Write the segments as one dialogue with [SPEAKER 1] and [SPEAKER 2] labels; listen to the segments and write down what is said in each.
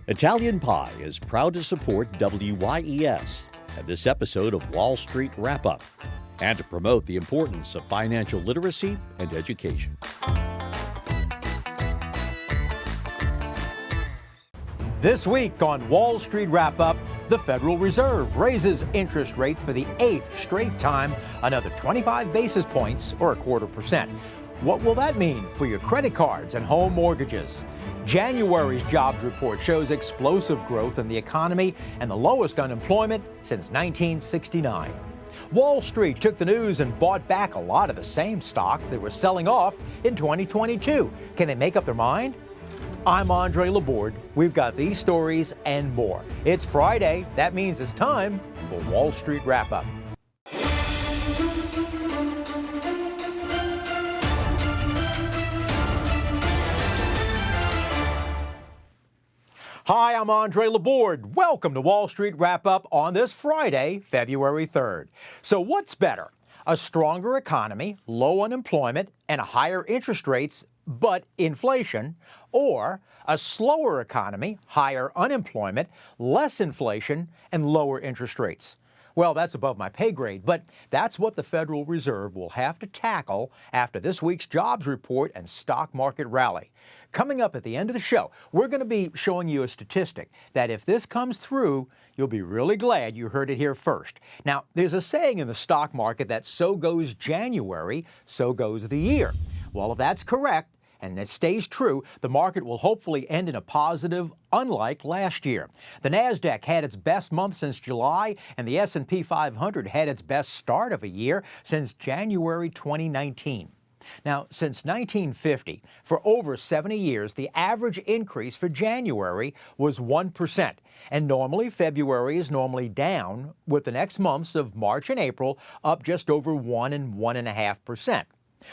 [SPEAKER 1] Italian Pie is proud to support WYES and this episode of Wall Street Wrap-Up, and to promote the importance of financial literacy and education.
[SPEAKER 2] This week on Wall Street Wrap-Up, the Federal Reserve raises interest rates for the 8th straight time, another 25 basis points or 0.25%. What will that mean for your credit cards and home mortgages? January's jobs report shows explosive growth in the economy and the lowest unemployment since 1969. Wall Street took the news and bought back a lot of the same stocks they were selling off in 2022. Can they make up their mind? I'm Andre Laborde. We've got these stories and more. It's Friday. That means it's time for Wall Street Wrap-Up. Hi, I'm Andre Laborde. Welcome to Wall Street Wrap-Up on this Friday, February 3rd. So what's better? A stronger economy, low unemployment, and higher interest rates, but inflation, or a slower economy, higher unemployment, less inflation, and lower interest rates? Well, that's above my pay grade, but that's what the Federal Reserve will have to tackle after this week's jobs report and stock market rally. Coming up at the end of the show, we're going to be showing you a statistic that if this comes through, you'll be really glad you heard it here first. Now, there's a saying in the stock market that so goes January, so goes the year. Well, if that's correct, and it stays true, the market will hopefully end in a positive, unlike last year. The Nasdaq had its best month since July, and the S&P 500 had its best start of a year since January 2019. Now, since 1950, for over 70 years, the average increase for January was 1%. And normally, February is normally down, with the next months of March and April up just over 1 and 1.5%.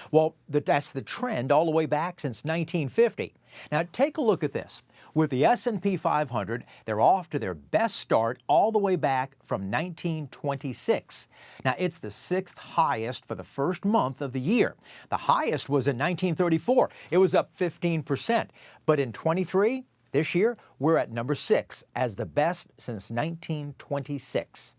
[SPEAKER 2] Well, that's the trend all the way back since 1950. Now, take a look at this. With the S&P 500, they're off to their best start all the way back from 1926. Now, it's the 6th highest for the first month of the year. The highest was in 1934. It was up 15%. But in 23, this year, we're at number 6 as the best since 1926.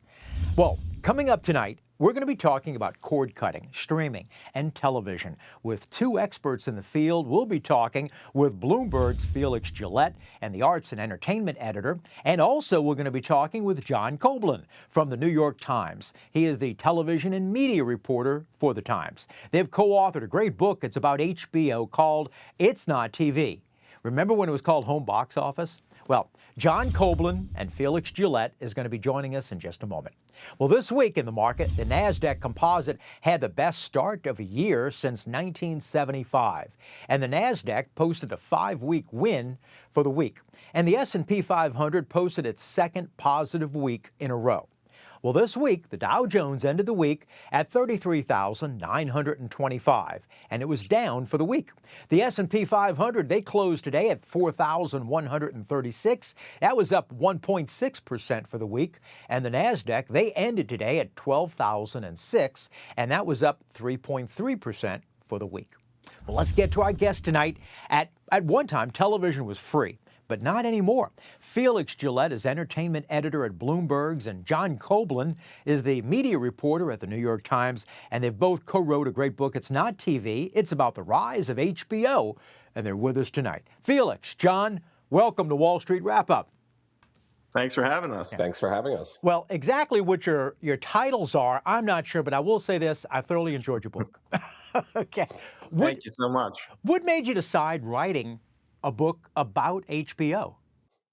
[SPEAKER 2] Well, coming up tonight, we're going to be talking about cord cutting, streaming, and television. With two experts in the field, we'll be talking with Bloomberg's Felix Gillette and the arts and entertainment editor. And also we're going to be talking with John Koblin from the New York Times. He is the television and media reporter for the Times. They've co-authored a great book. It's about HBO called It's Not TV. Remember when it was called Home Box Office? Well, John Koblin and Felix Gillette is going to be joining us in just a moment. Well, this week in the market, the Nasdaq Composite had the best start of a year since 1975. And the Nasdaq posted a 5-week win for the week. And the S&P 500 posted its second positive week in a row. Well, this week, the Dow Jones ended the week at 33,925, and it was down for the week. The S&P 500, they closed today at 4,136. That was up 1.6% for the week. And the Nasdaq, they ended today at 12,006, and that was up 3.3% for the week. Well, let's get to our guest tonight. At one time, television was free, but not anymore. Felix Gillette is entertainment editor at Bloomberg's, and John Koblin is the media reporter at the New York Times, and they've both co-wrote a great book. It's not TV. It's about the rise of HBO, and they're with us tonight. Felix, John, welcome to Wall Street Wrap-Up.
[SPEAKER 3] Thanks for having us.
[SPEAKER 4] Yeah. Thanks for having us.
[SPEAKER 2] Well, exactly what your titles are, I'm not sure, but I will say this, I thoroughly enjoyed your book. Okay.
[SPEAKER 3] Thank you so much.
[SPEAKER 2] What made you decide writing a book about HBO?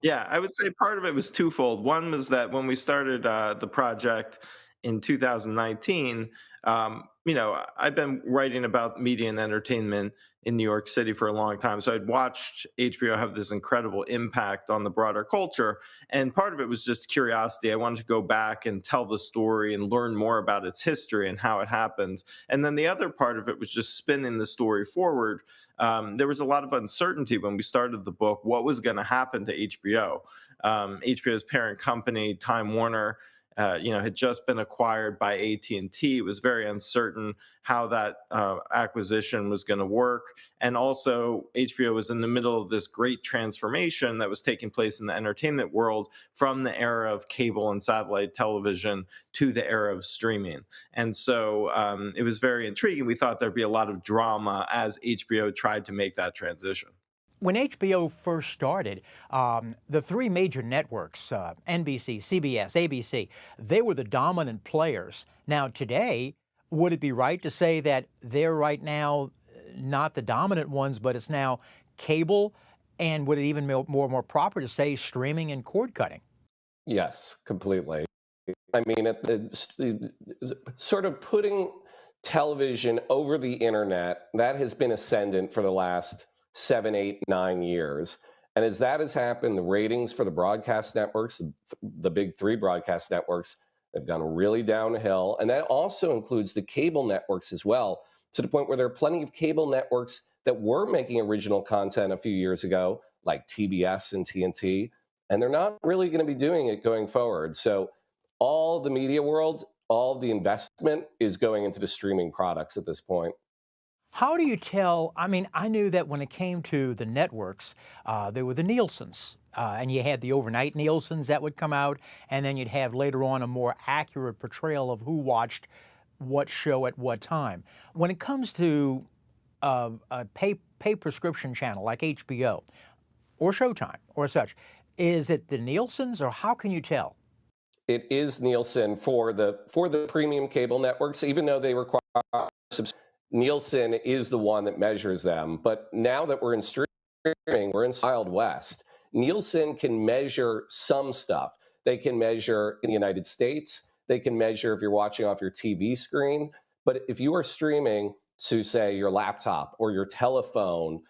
[SPEAKER 3] Yeah, I would say part of it was twofold. One was that when we started the project in 2019, I've been writing about media and entertainment in New York City for a long time. So I'd watched HBO have this incredible impact on the broader culture. And part of it was just curiosity. I wanted to go back and tell the story and learn more about its history and how it happened. And then the other part of it was just spinning the story forward. There was a lot of uncertainty when we started the book, what was going to happen to HBO. HBO's parent company, Time Warner, had just been acquired by AT&T. It was very uncertain how that acquisition was going to work. And also, HBO was in the middle of this great transformation that was taking place in the entertainment world from the era of cable and satellite television to the era of streaming. And so it was very intriguing. We thought there'd be a lot of drama as HBO tried to make that transition.
[SPEAKER 2] When HBO first started, the three major networks, NBC, CBS, ABC, they were the dominant players. Now, today, would it be right to say that they're right now not the dominant ones, but it's now cable? And would it even be more proper to say streaming and cord cutting?
[SPEAKER 4] Yes, completely. I mean, sort of putting television over the internet, that has been ascendant for the last 7, 8, 9 years. And as that has happened, the ratings for the broadcast networks, the big three broadcast networks, have gone really downhill. And that also includes the cable networks as well, to the point where there are plenty of cable networks that were making original content a few years ago, like TBS and TNT, and they're not really going to be doing it going forward. So all the media world, all the investment is going into the streaming products at this point.
[SPEAKER 2] How do you tell? I mean, I knew that when it came to the networks, there were the Nielsen's, and you had the overnight Nielsen's that would come out, and then you'd have later on a more accurate portrayal of who watched what show at what time. When it comes to a pay prescription channel like HBO or Showtime or such, is it the Nielsen's, or how can you tell?
[SPEAKER 4] It is Nielsen for the premium cable networks, even though they require Nielsen is the one that measures them. But now that we're in streaming, we're in Wild West. Nielsen can measure some stuff. They can measure in the United States. They can measure if you're watching off your TV screen. But if you are streaming to, say, your laptop or your telephone,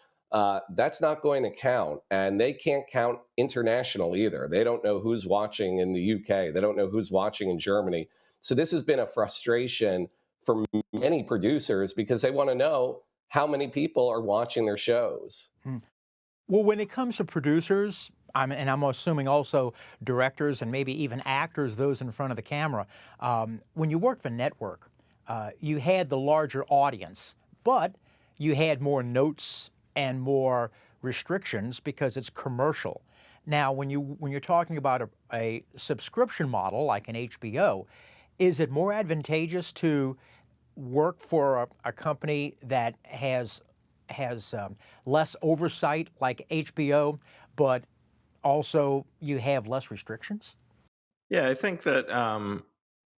[SPEAKER 4] that's not going to count. And they can't count international either. They don't know who's watching in the UK. They don't know who's watching in Germany. So this has been a frustration for many producers because they want to know how many people are watching their shows.
[SPEAKER 2] Well, when it comes to producers, and I'm assuming also directors and maybe even actors, those in front of the camera, when you work for network, you had the larger audience, but you had more notes and more restrictions because it's commercial. Now, when you're talking about a subscription model like an HBO, is it more advantageous to work for a company that has less oversight like HBO, but also you have less restrictions?
[SPEAKER 3] Yeah, I think that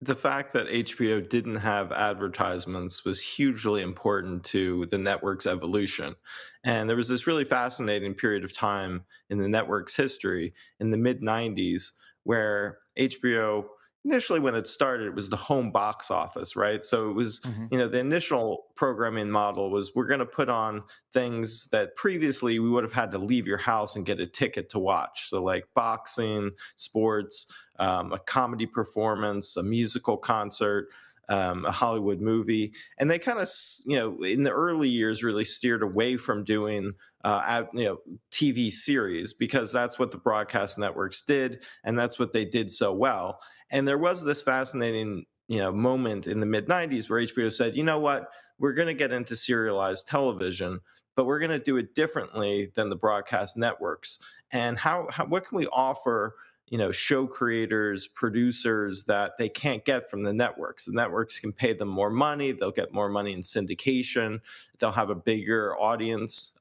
[SPEAKER 3] the fact that HBO didn't have advertisements was hugely important to the network's evolution. And there was this really fascinating period of time in the network's history in the mid 90s where HBO, initially when it started, it was the home box office, right? So it was, the initial programming model was we're going to put on things that previously we would have had to leave your house and get a ticket to watch. So like boxing, sports, a comedy performance, a musical concert, a Hollywood movie. And they kind of, in the early years really steered away from doing, TV series because that's what the broadcast networks did. And that's what they did so well. And there was this fascinating, moment in the mid 90s where HBO said, you know what, we're going to get into serialized television, but we're going to do it differently than the broadcast networks. And what can we offer show creators, producers that they can't get from the networks? The networks can pay them more money. They'll get more money in syndication. They'll have a bigger audience.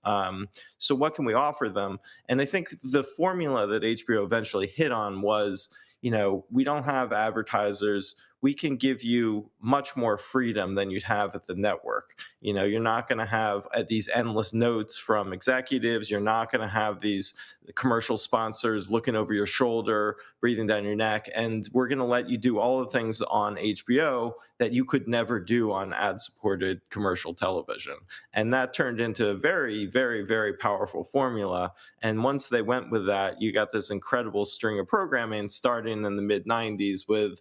[SPEAKER 3] So what can we offer them? And I think the formula that HBO eventually hit on was, we don't have advertisers. We can give you much more freedom than you'd have at the network. You're not going to have these endless notes from executives. You're not going to have these commercial sponsors looking over your shoulder, breathing down your neck. And we're going to let you do all the things on HBO that you could never do on ad-supported commercial television. And that turned into a very, very, very powerful formula. And once they went with that, you got this incredible string of programming starting in the mid 90s with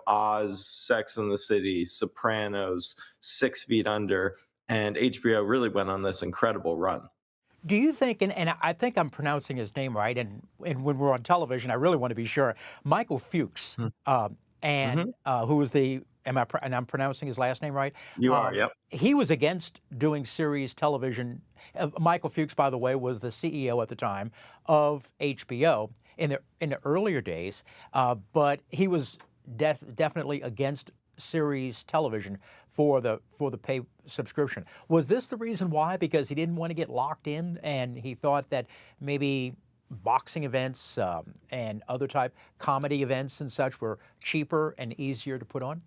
[SPEAKER 3] Oz, Sex and the City, Sopranos, 6 Feet Under, and HBO really went on this incredible run.
[SPEAKER 2] Do you think, and I think I'm pronouncing his name right, and when we're on television, I really want to be sure, Michael Fuchs,
[SPEAKER 3] Mm-hmm.
[SPEAKER 2] who was the, and I'm pronouncing his last name right?
[SPEAKER 3] You are, yep.
[SPEAKER 2] He was against doing series television. Michael Fuchs, by the way, was the CEO at the time of HBO in the earlier days, but he was definitely against series television for the pay subscription. Was this the reason why? Because he didn't want to get locked in, and he thought that maybe boxing events and other type comedy events and such were cheaper and easier to put on?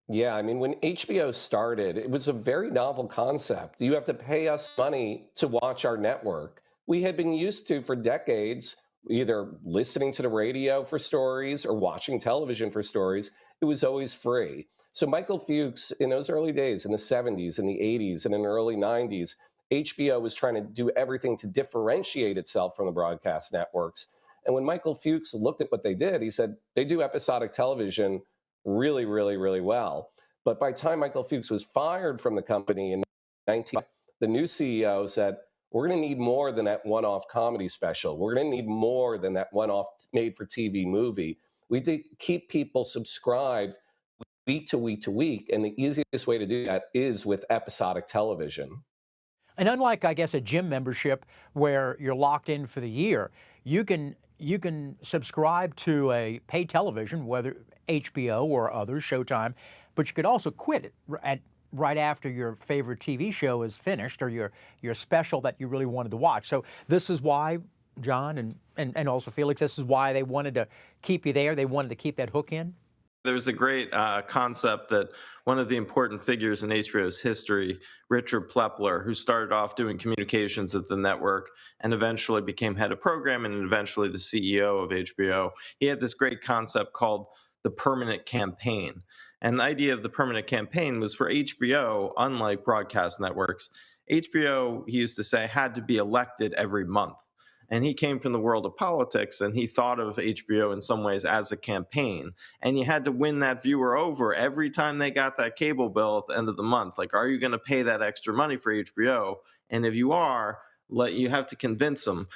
[SPEAKER 4] Yeah, I mean, when HBO started, it was a very novel concept. You have to pay us money to watch our network. We had been used to, for decades, either listening to the radio for stories or watching television for stories. It was always free. So Michael Fuchs, in those early days, in the 70s, in the 80s, and in the early 90s, HBO was trying to do everything to differentiate itself from the broadcast networks. And when Michael Fuchs looked at what they did, he said, they do episodic television really, really, really well. But by the time Michael Fuchs was fired from the company in 19, the new CEO said, we're going to need more than that one-off comedy special. We're going to need more than that one-off made-for-TV movie. We need to keep people subscribed week to week to week, and the easiest way to do that is with episodic television.
[SPEAKER 2] And unlike, I guess, a gym membership where you're locked in for the year, you can subscribe to a paid television, whether HBO or others, Showtime, but you could also quit it right after your favorite TV show is finished or your special that you really wanted to watch. So this is why, John and also Felix, this is why they wanted to keep you there. They wanted to keep that hook in.
[SPEAKER 3] There's a great concept that one of the important figures in HBO's history, Richard Plepler, who started off doing communications at the network and eventually became head of programming and eventually the CEO of HBO, he had this great concept called the permanent campaign. And the idea of the permanent campaign was for HBO, unlike broadcast networks, HBO, he used to say, had to be elected every month. And he came from the world of politics, and he thought of HBO in some ways as a campaign. And you had to win that viewer over every time they got that cable bill at the end of the month. Like, are you going to pay that extra money for HBO? And if you are, you have to convince them.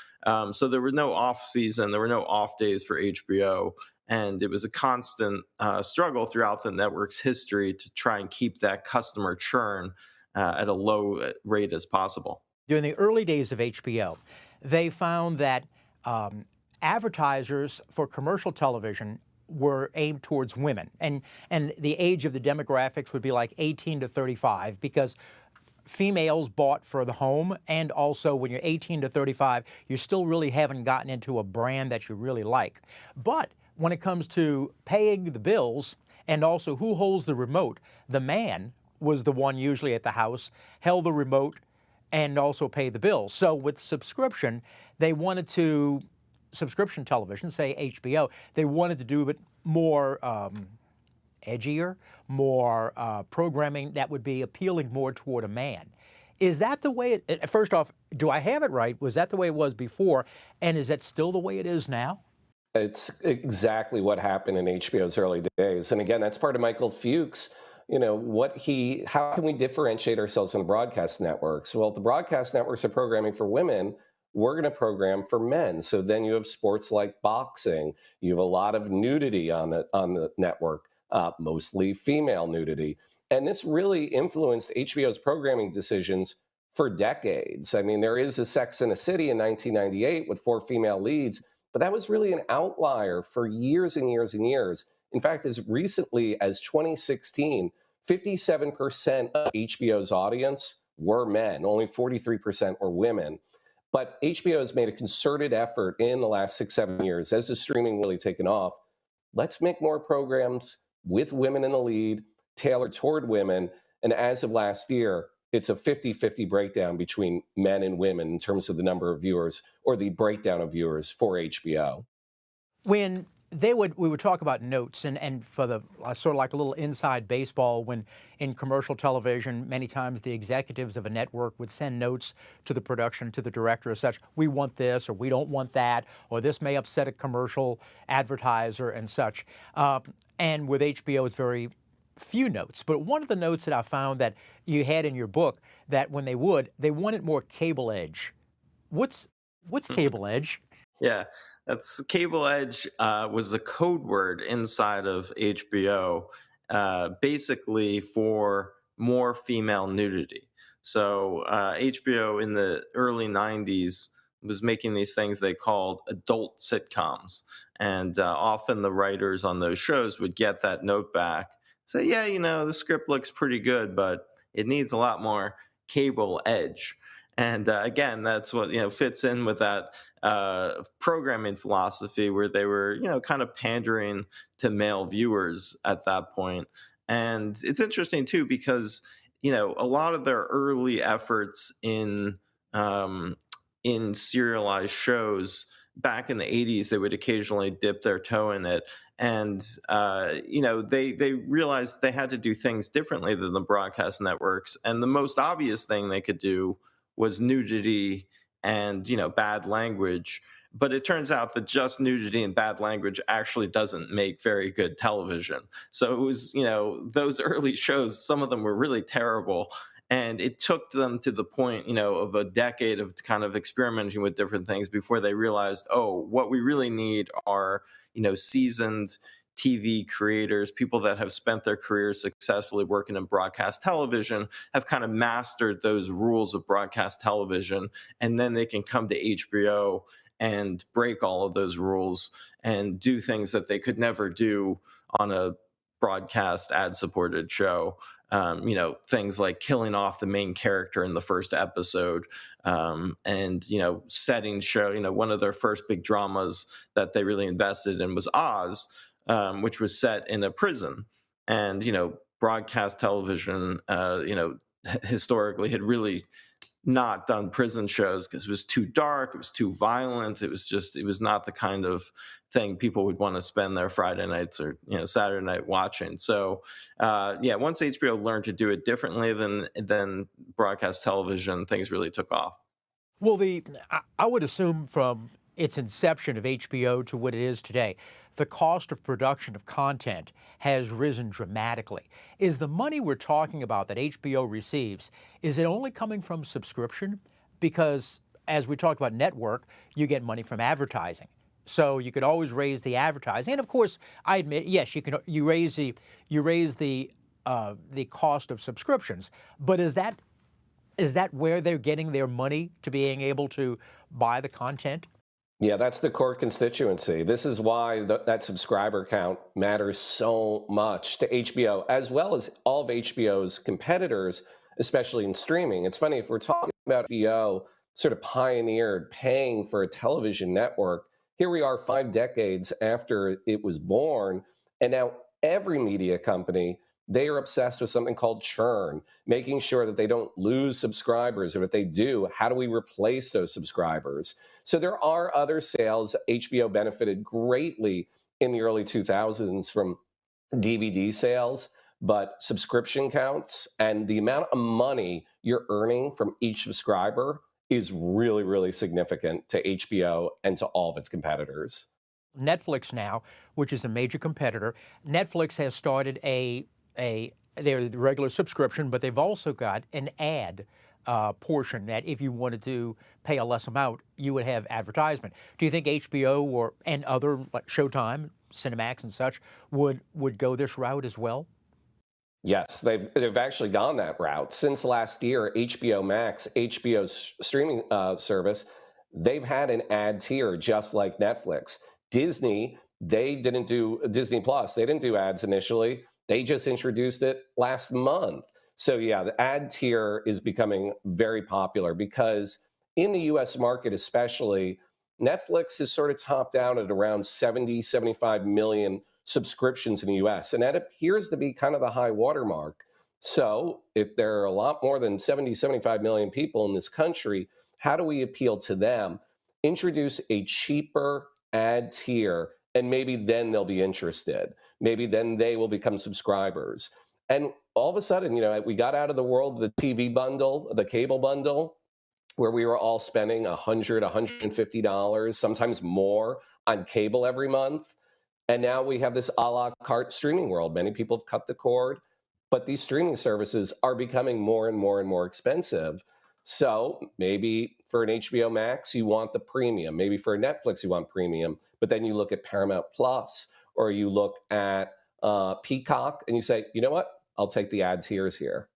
[SPEAKER 3] So there were no off season, there were no off days for HBO. And it was a constant struggle throughout the network's history to try and keep that customer churn at a low rate as possible.
[SPEAKER 2] During the early days of HBO, they found that advertisers for commercial television were aimed towards women. And the age of the demographics would be like 18 to 35 because females bought for the home, and also when you're 18 to 35, you still really haven't gotten into a brand that you really like. But when it comes to paying the bills and also who holds the remote, the man was the one usually at the house, held the remote, and also pay the bills. So with subscription, they wanted to, subscription television, say HBO, they wanted to do it more edgier, more programming that would be appealing more toward a man. Is that the way it, first off, do I have it right? Was that the way it was before? And is that still the way it is now?
[SPEAKER 4] It's exactly what happened in HBO's early days. And again, that's part of Michael Fuchs. You know, how can we differentiate ourselves in the broadcast networks? Well, if the broadcast networks are programming for women, we're going to program for men. So then you have sports like boxing. You have a lot of nudity on the network, mostly female nudity. And this really influenced HBO's programming decisions for decades. I mean, there is a Sex and the City in 1998 with 4 female leads, but that was really an outlier for years and years and years. In fact, as recently as 2016, 57% of HBO's audience were men, only 43% were women. But HBO has made a concerted effort in the last 6-7 years, as the streaming really taken off. Let's make more programs with women in the lead, tailored toward women. And as of last year, it's a 50-50 breakdown between men and women in terms of the number of viewers or the breakdown of viewers for HBO.
[SPEAKER 2] When we would talk about notes, and for the sort of like a little inside baseball, when in commercial television, many times the executives of a network would send notes to the production, to the director as such, we want this, or we don't want that, or this may upset a commercial advertiser and such. And with HBO, it's very few notes. But one of the notes that I found that you had in your book, that when they wanted more cable edge What's Cable Edge?
[SPEAKER 3] Yeah, that's Cable Edge was a code word inside of HBO, basically for more female nudity. So HBO in the early '90s was making these things they called adult sitcoms, and often the writers on those shows would get that note back, say, "Yeah, the script looks pretty good, but it needs a lot more Cable Edge." And again, that's what fits in with that programming philosophy where they were, kind of pandering to male viewers at that point. And it's interesting too because a lot of their early efforts in serialized shows back in the '80s, they would occasionally dip their toe in it. And they realized they had to do things differently than the broadcast networks. And the most obvious thing they could do was nudity and bad language. But it turns out that just nudity and bad language actually doesn't make very good television. So it was, those early shows, some of them were really terrible. And it took them to the point, of a decade of kind of experimenting with different things before they realized, oh, what we really need are, seasoned TV creators, people that have spent their careers successfully working in broadcast television, have kind of mastered those rules of broadcast television, and then they can come to HBO and break all of those rules and do things that they could never do on a broadcast ad-supported show. Things like killing off the main character in the first episode, and setting show. One of their first big dramas that they really invested in was Oz, which was set in a prison. And, broadcast television, historically had really not done prison shows because it was too dark, it was too violent. It was not the kind of thing people would want to spend their Friday nights or Saturday night watching. So once HBO learned to do it differently than broadcast television, things really took off.
[SPEAKER 2] Well, I would assume from its inception of HBO to what it is today, the cost of production of content has risen dramatically. Is the money we're talking about that HBO receives, is it only coming from subscription? Because as we talk about network, you get money from advertising. So you could always raise the advertising. And of course, I admit, yes, you raise the cost of subscriptions. But is that where they're getting their money to being able to buy the content?
[SPEAKER 4] Yeah, that's the core constituency. This is why that subscriber count matters so much to HBO, as well as all of HBO's competitors, especially in streaming. It's funny, if we're talking about HBO sort of pioneered paying for a television network, here we are 5 decades after it was born, and now every media company, they are obsessed with something called churn, making sure that they don't lose subscribers. And if they do, how do we replace those subscribers? So there are other sales. HBO benefited greatly in the early 2000s from DVD sales, but subscription counts and the amount of money you're earning from each subscriber is really, really significant to HBO and to all of its competitors.
[SPEAKER 2] Netflix now, which is a major competitor, Netflix has started their regular subscription, but they've also got an ad portion that if you wanted to pay a less amount, you would have advertisement. Do you think HBO and other like Showtime, Cinemax and such would go this route as well?
[SPEAKER 4] Yes, they've actually gone that route. Since last year, HBO Max, HBO's streaming service, they've had an ad tier just like Netflix. Disney, they didn't do Disney Plus. They didn't do ads initially. They just introduced it last month. So yeah, the ad tier is becoming very popular because in the US market especially, Netflix is sort of topped out at around 70, 75 million subscriptions in the US. And that appears to be kind of the high watermark. So if there are a lot more than 70, 75 million people in this country, how do we appeal to them? Introduce a cheaper ad tier, and maybe then they'll be interested. Maybe then they will become subscribers. And all of a sudden, we got out of the world of the TV bundle, the cable bundle, where we were all spending $100, $150, sometimes more on cable every month. And now we have this a la carte streaming world. Many people have cut the cord, but these streaming services are becoming more and more and more expensive. So maybe for an HBO Max, you want the premium. Maybe for Netflix, you want premium. But then you look at Paramount Plus or you look at Peacock and you say, you know what? I'll take the ads here.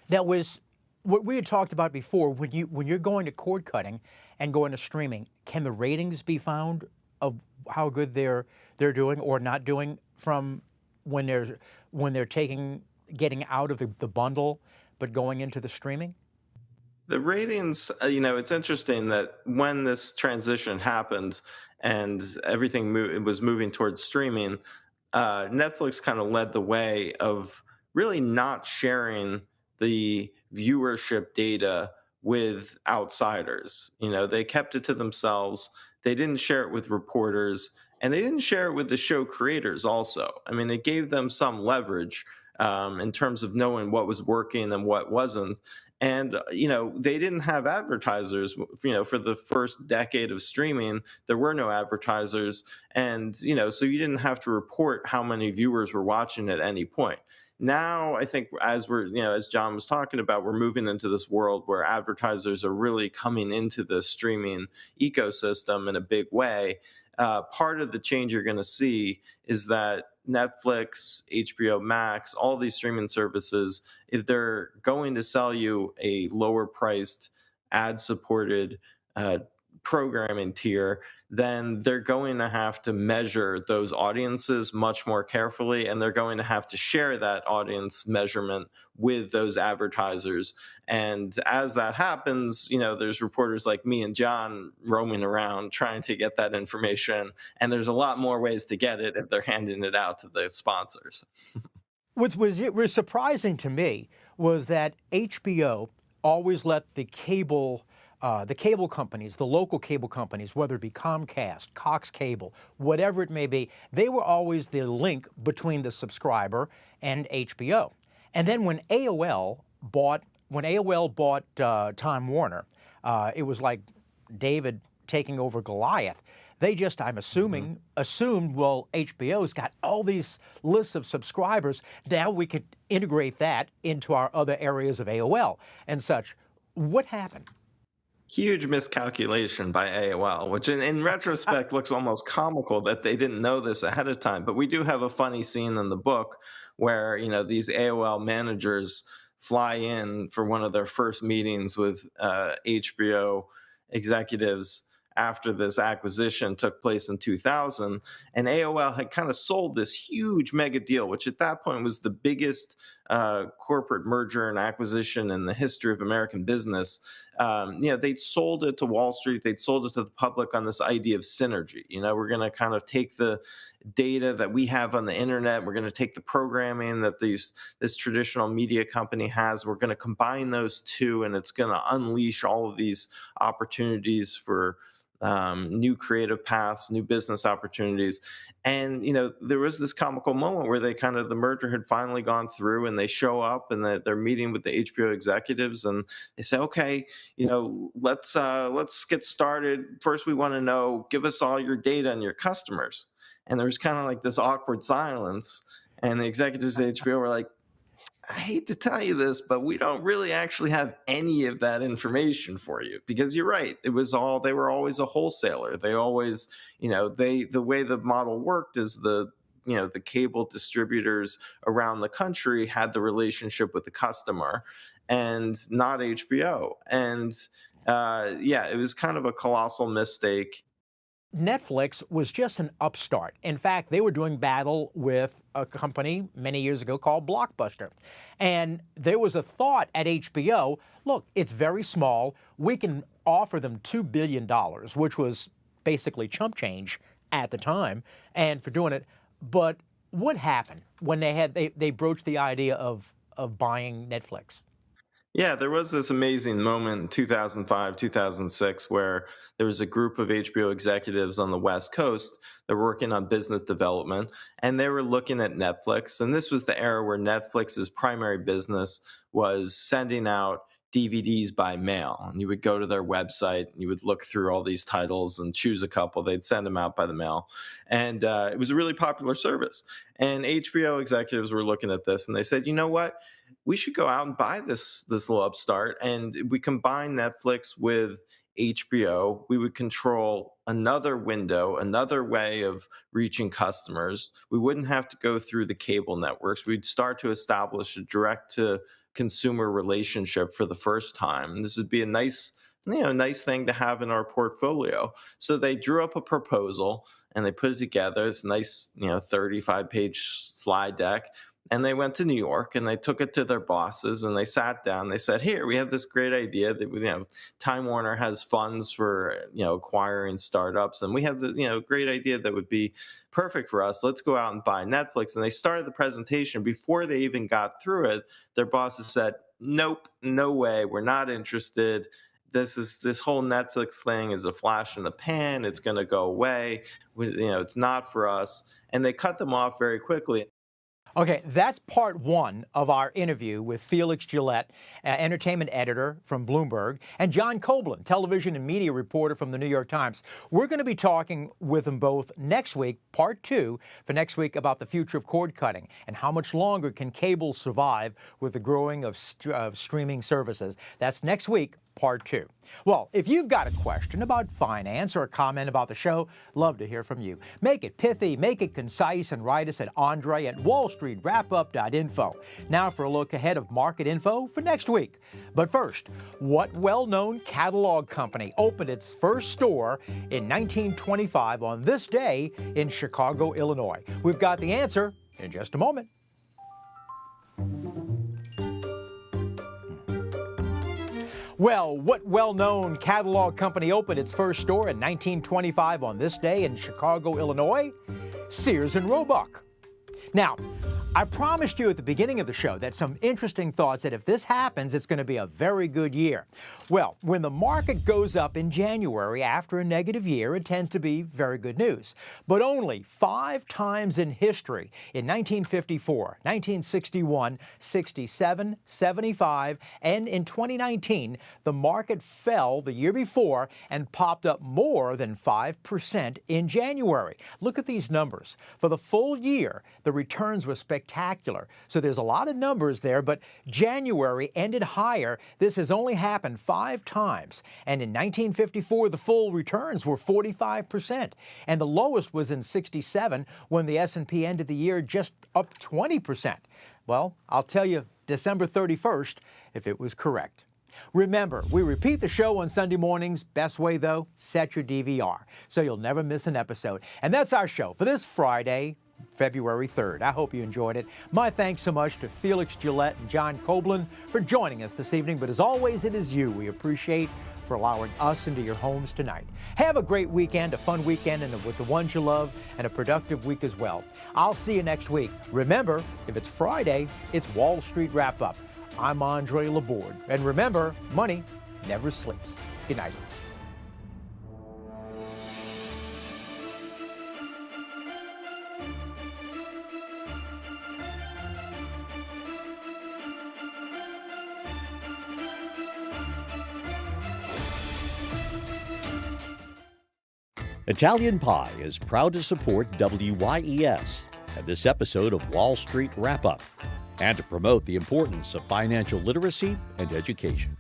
[SPEAKER 2] Now, was what we had talked about before, when you're going to cord cutting and going to streaming, can the ratings be found of how good they're doing or not doing from when they're getting out of the bundle but going into the streaming?
[SPEAKER 3] The ratings, it's interesting that when this transition happened and everything was moving towards streaming, Netflix kind of led the way of really not sharing the viewership data with outsiders. They kept it to themselves. They didn't share it with reporters, and they didn't share it with the show creators also. I mean, it gave them some leverage in terms of knowing what was working and what wasn't. And they didn't have advertisers. For the first decade of streaming, there were no advertisers, and so you didn't have to report how many viewers were watching at any point. Now, I think as John was talking about, we're moving into this world where advertisers are really coming into the streaming ecosystem in a big way. Part of the change you're going to see is that Netflix, HBO Max, all these streaming services, if they're going to sell you a lower priced, ad supported programming tier, then they're going to have to measure those audiences much more carefully, and they're going to have to share that audience measurement with those advertisers. And as that happens, there's reporters like me and John roaming around trying to get that information, and there's a lot more ways to get it if they're handing it out to the sponsors.
[SPEAKER 2] What was surprising to me was that HBO always let the cable companies, the local cable companies, whether it be Comcast, Cox Cable, whatever it may be, they were always the link between the subscriber and HBO. And then when AOL bought Time Warner, it was like David taking over Goliath. They just, I'm assuming, assumed, well, HBO's got all these lists of subscribers. Now we could integrate that into our other areas of AOL and such. What happened?
[SPEAKER 3] Huge miscalculation by AOL, which in retrospect looks almost comical that they didn't know this ahead of time. But we do have a funny scene in the book where these AOL managers fly in for one of their first meetings with HBO executives after this acquisition took place in 2000. And AOL had kind of sold this huge mega deal, which at that point was the biggest corporate merger and acquisition in the history of American business. They'd sold it to Wall Street. They'd sold it to the public on this idea of synergy. We're going to kind of take the data that we have on the internet. We're going to take the programming that this traditional media company has. We're going to combine those two, and it's going to unleash all of these opportunities for new creative paths, new business opportunities. And, there was this comical moment where the merger had finally gone through, and they show up and they're meeting with the HBO executives, and they say, okay, let's get started. First, we want to know, give us all your data and your customers. And there was kind of like this awkward silence. And the executives at HBO were like, I hate to tell you this, but we don't really actually have any of that information for you, because you're right. They were always a wholesaler. They always, the way the model worked is the cable distributors around the country had the relationship with the customer and not HBO. And it was kind of a colossal mistake.
[SPEAKER 2] Netflix was just an upstart. In fact, they were doing battle with a company many years ago called Blockbuster. And there was a thought at HBO, look, it's very small. We can offer them $2 billion, which was basically chump change at the time, and for doing it. But what happened when they broached the idea of buying Netflix?
[SPEAKER 3] Yeah, there was this amazing moment in 2005, 2006, where there was a group of HBO executives on the West Coast that were working on business development, and they were looking at Netflix. And this was the era where Netflix's primary business was sending out DVDs by mail. And you would go to their website, and you would look through all these titles and choose a couple. They'd send them out by the mail. And it was a really popular service. And HBO executives were looking at this, and they said, you know what? We should go out and buy this little upstart. And we combine Netflix with HBO, we would control another window, another way of reaching customers. We wouldn't have to go through the cable networks. We'd start to establish a direct to consumer relationship for the first time. This would be a nice thing to have in our portfolio. So they drew up a proposal and they put it together. It's a nice, 35-page slide deck. And they went to New York and they took it to their bosses and they sat down. They said, here, we have this great idea that, Time Warner has funds for, acquiring startups. And we have the, great idea that would be perfect for us. Let's go out and buy Netflix. And they started the presentation. Before they even got through it, their bosses said, nope, no way. We're not interested. This whole Netflix thing is a flash in the pan. It's going to go away. It's not for us. And they cut them off very quickly.
[SPEAKER 2] Okay, that's part one of our interview with Felix Gillette, entertainment editor from Bloomberg, and John Koblin, television and media reporter from the New York Times. We're going to be talking with them both next week, part two, for next week about the future of cord cutting and how much longer can cable survive with the growing of streaming services. That's next week, part two. Well, if you've got a question about finance or a comment about the show, love to hear from you. Make it pithy, make it concise, and write us at Andre@wallstreetwrapup.info. Now for a look ahead of market info for next week. But first, what well-known catalog company opened its first store in 1925 on this day in Chicago, Illinois? We've got the answer in just a moment. Well, what well-known catalog company opened its first store in 1925 on this day in Chicago, Illinois? Sears and Roebuck. Now, I promised you at the beginning of the show that some interesting thoughts that if this happens, it's going to be a very good year. Well, when the market goes up in January after a negative year, it tends to be very good news. But only 5 times in history, in 1954, 1961, 67, 75, and in 2019, the market fell the year before and popped up more than 5% in January. Look at these numbers. For the full year, the returns were spectacular. So there's a lot of numbers there, but January ended higher. This has only happened 5 times. And in 1954, the full returns were 45%. And the lowest was in 67 when the S&P ended the year just up 20%. Well, I'll tell you December 31st if it was correct. Remember, we repeat the show on Sunday mornings. Best way, though, set your DVR so you'll never miss an episode. And that's our show for this Friday, February 3rd. I hope you enjoyed it. My thanks so much to Felix Gillette and John Koblin for joining us this evening. But as always, it is you we appreciate for allowing us into your homes tonight. Have a great weekend, a fun weekend, and with the ones you love, and a productive week as well. I'll see you next week. Remember, if it's Friday, it's Wall Street Wrap Up. I'm Andre Laborde. And remember, money never sleeps. Good night.
[SPEAKER 1] Italian Pie is proud to support WYES and this episode of Wall Street Wrap Up, and to promote the importance of financial literacy and education.